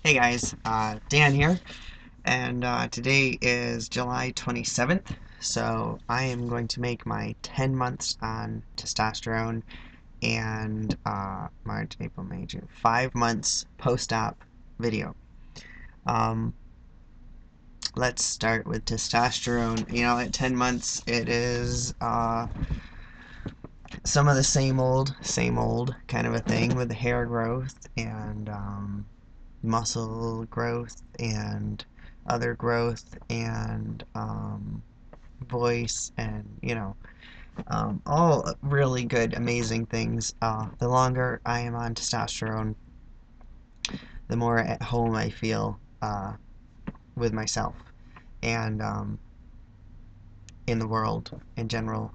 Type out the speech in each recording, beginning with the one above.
Hey guys, Dan here, and today is July 27th, so I am going to make my 10 months on testosterone and March, April, May, June, 5 months post-op video. Um, let's start with testosterone. At 10 months, it is some of the same old kind of a thing with the hair growth and muscle growth and other growth and voice and all really good amazing things. The longer I am on testosterone, the more at home I feel with myself and in the world in general.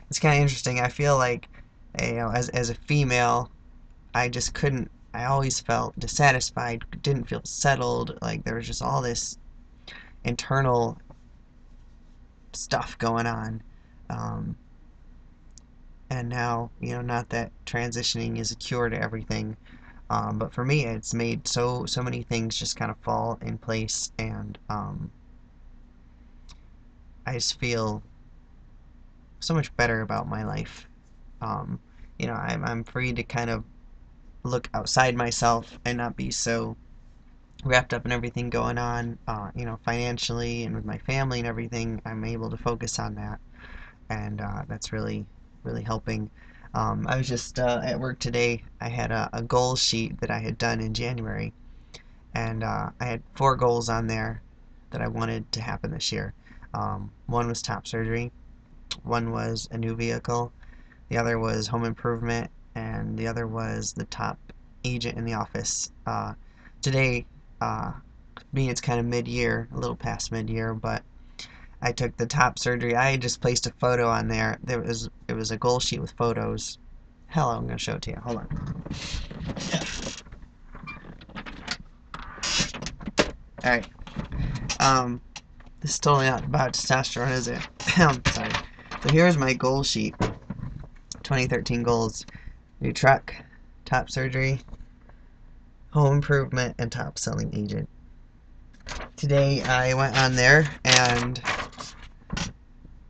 It's kind of interesting. I feel like as a female, I just couldn't. I always felt dissatisfied, didn't feel settled. Like there was just all this internal stuff going on. Um, and now, not that transitioning is a cure to everything, but for me, it's made so many things just kind of fall in place, and I just feel so much better about my life. Um, I'm free to kind of look outside myself and not be so wrapped up in everything going on, financially and with my family and everything. I'm able to focus on that, and that's really helping. I was just at work today. I had a goal sheet that I had done in January, and I had 4 goals on there that I wanted to happen this year. One was top surgery, one was a new vehicle, the other was home improvement, and the other was the top agent in the office. Today, uh, being it's kind of mid-year, a little past mid-year, but I took the top surgery. I had just placed a photo on there. It was a goal sheet with photos. Hell, I'm gonna show it to you. Hold on. All right. Um, this is totally not about testosterone, is it? I'm sorry. So here's my goal sheet. 2013 goals: new truck, top surgery, home improvement, and top selling agent. Today I went on there and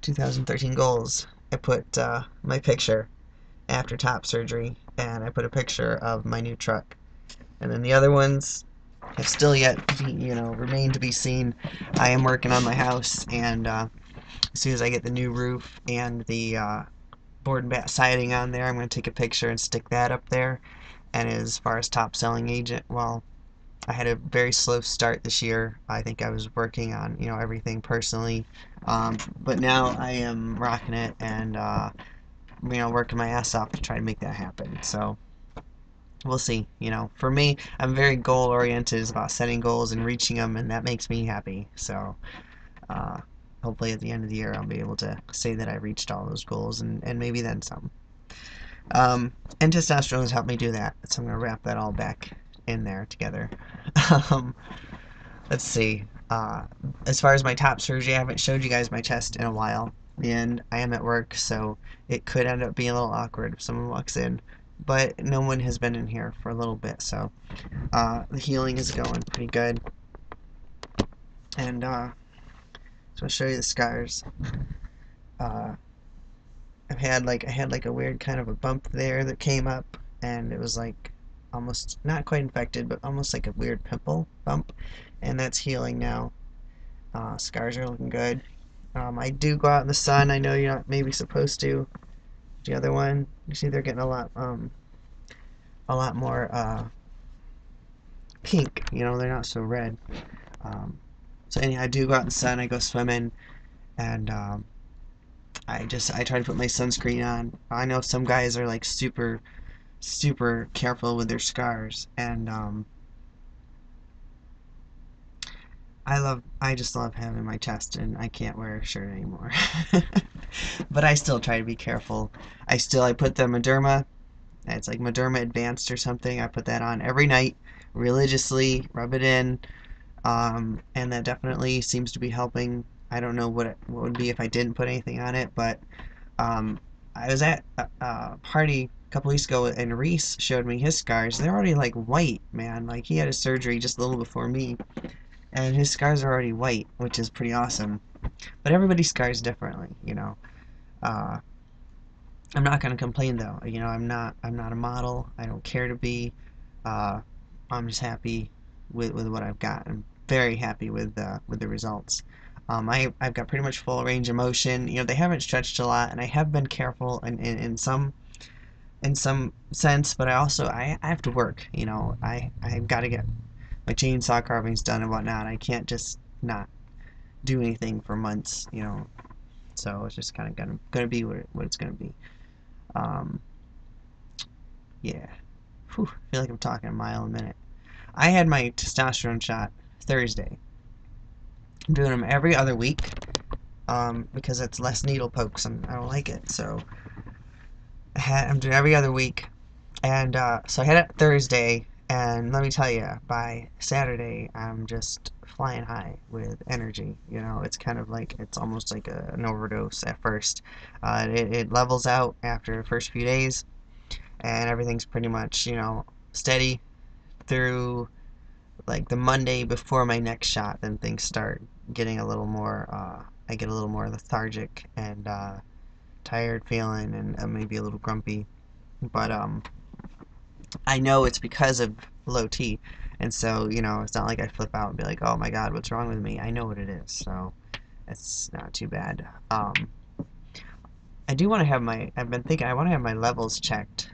2013 goals. I put my picture after top surgery, and I put a picture of my new truck. And then the other ones have still yet remain to be seen. I am working on my house, and as soon as I get the new roof and the board and bat siding on there, I'm going to take a picture and stick that up there. And as far as top selling agent, well, I had a very slow start this year. I think I was working on everything personally, but now I am rocking it and working my ass off to try to make that happen. So we'll see. For me, I'm very goal oriented. It's about setting goals and reaching them, and that makes me happy. So uh, hopefully at the end of the year, I'll be able to say that I reached all those goals and maybe then some. And testosterone has helped me do that. So I'm going to wrap that all back in there together. um, let's see. As far as my top surgery, I haven't showed you guys my chest in a while. And I am at work, so it could end up being a little awkward if someone walks in. But no one has been in here for a little bit, so the healing is going pretty good. And so I'll show you the scars. Uh, I had like a weird kind of a bump there that came up, and it was like almost not quite infected, but almost like a weird pimple bump, and that's healing now. Scars are looking good. I do go out in the sun. I know you're not maybe supposed to. The other one, you see they're getting a lot more pink. They're not so red. Um, so anyhow, I do go out in the sun. I go swimming, and I try to put my sunscreen on. I know some guys are like super careful with their scars, and I just love having my chest, and I can't wear a shirt anymore. But I still try to be careful. I put the Mederma. It's like Mederma Advanced or something. I put that on every night religiously, rub it in, and that definitely seems to be helping. I don't know what would be if I didn't put anything on it, but um, I was at a party couple weeks ago, and Reese showed me his scars. They're already like white, man. Like he had his surgery just a little before me, and his scars are already white, which is pretty awesome. But everybody scars differently, you know. Uh, I'm not gonna complain though. You know, I'm not a model. I don't care to be. Uh, I'm just happy with what I've got. I'm very happy with the results. I've got pretty much full range of motion. You know, they haven't stretched a lot, and I have been careful in some sense, but I have to work. You know, I've got to get my chainsaw carvings done and whatnot. I can't just not do anything for months. You know, so it's just kind of gonna be what it's gonna be. Um, yeah. Whew, I feel like I'm talking a mile a minute. I had my testosterone shot Thursday. I'm doing them every other week because it's less needle pokes and I don't like it. So I'm doing every other week. And so I had it Thursday, and let me tell you, by Saturday, I'm just flying high with energy. You know, it's kind of like, it's almost like an overdose at first. It levels out after the first few days, and everything's pretty much, you know, steady through like the Monday before my next shot. Then things start getting a little more, I get a little more lethargic and tired feeling and maybe a little grumpy. But I know it's because of low T, and so you know it's not like I flip out and be like, "Oh my God, what's wrong with me?" I know what it is, so it's not too bad. I do want to have my. I've been thinking I want to have my levels checked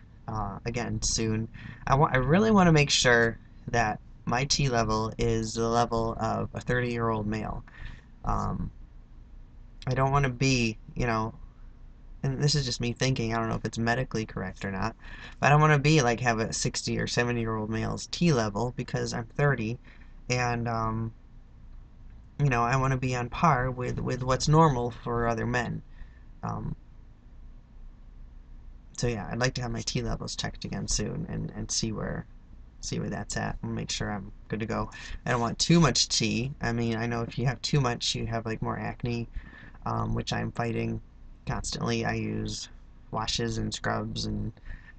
again soon. I really want to make sure that my T level is the level of a 30-year-old male. Um, I don't want to be, you know, and this is just me thinking, I don't know if it's medically correct or not, but I don't want to be like have a 60 or 70-year-old male's T level because I'm 30, and you know, I want to be on par with what's normal for other men. Um, so yeah, I'd like to have my T levels checked again soon and see where that's at and make sure I'm good to go. I don't want too much T. I mean, I know if you have too much, you have like more acne, which I'm fighting constantly. I use washes and scrubs, and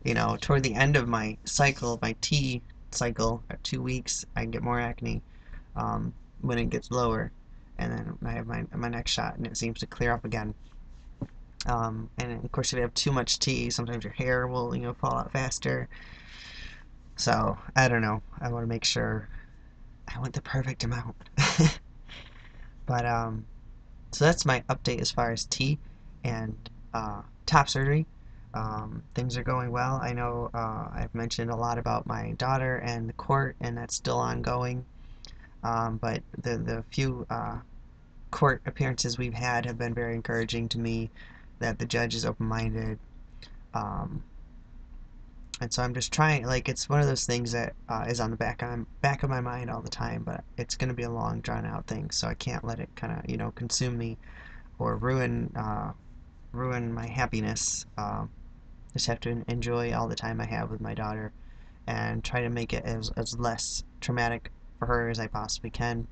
you know, toward the end of my cycle, my T cycle, at 2 weeks, I get more acne when it gets lower, and then I have my next shot, and it seems to clear up again. And of course, if you have too much T, sometimes your hair will, you know, fall out faster. So I don't know. I want to make sure I want the perfect amount. But so that's my update as far as T and top surgery. Things are going well. I know I've mentioned a lot about my daughter and the court, and that's still ongoing. But the few court appearances we've had have been very encouraging to me. That the judge is open-minded. Um, and so I'm just trying. Like it's one of those things that is on the back of my mind all the time. But it's going to be a long, drawn-out thing, so I can't let it kind of consume me or ruin my happiness. Just have to enjoy all the time I have with my daughter and try to make it as less traumatic for her as I possibly can.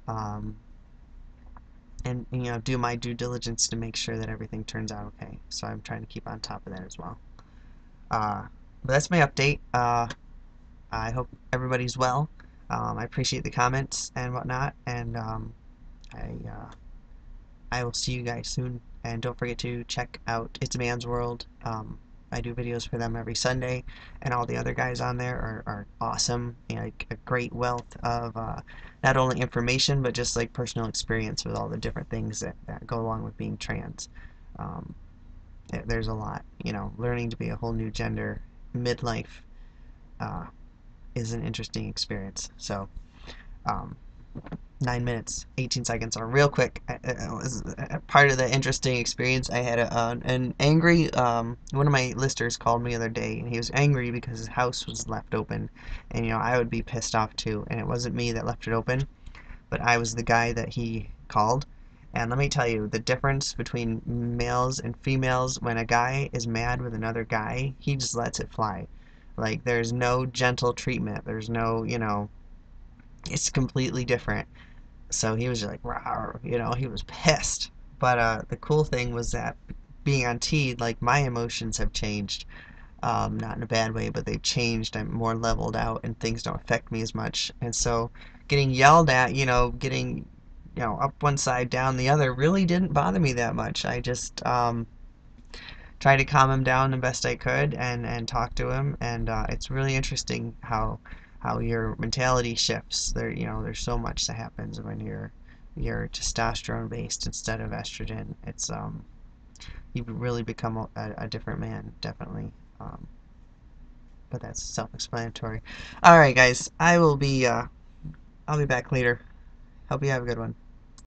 Um, and do my due diligence to make sure that everything turns out okay. So I'm trying to keep on top of that as well. But that's my update. I hope everybody's well. I appreciate the comments and whatnot, and I I will see you guys soon. And don't forget to check out It's a Man's World. I do videos for them every Sunday, and all the other guys on there are awesome. Like a great wealth of not only information, but just like personal experience with all the different things that go along with being trans. Um, there's a lot, learning to be a whole new gender midlife uh, is an interesting experience. So, um, 9 minutes, 18 seconds are real quick. It was part of the interesting experience. I had an angry, one of my listers called me the other day, and he was angry because his house was left open. And, I would be pissed off too. And it wasn't me that left it open, but I was the guy that he called. And let me tell you, the difference between males and females, when a guy is mad with another guy, he just lets it fly. Like, there's no gentle treatment. There's no, it's completely different. So he was just like, rawr, he was pissed. But the cool thing was that being on T, like my emotions have changed. not in a bad way, but they've changed. I'm more leveled out, and things don't affect me as much. And so, getting yelled at, getting up one side, down the other, really didn't bother me that much. I just tried to calm him down the best I could, and talk to him. And it's really interesting how your mentality shifts. There's so much that happens when you're testosterone based instead of estrogen. It's you really become a different man, definitely. But that's self-explanatory. All right, guys, I'll be back later. Hope you have a good one.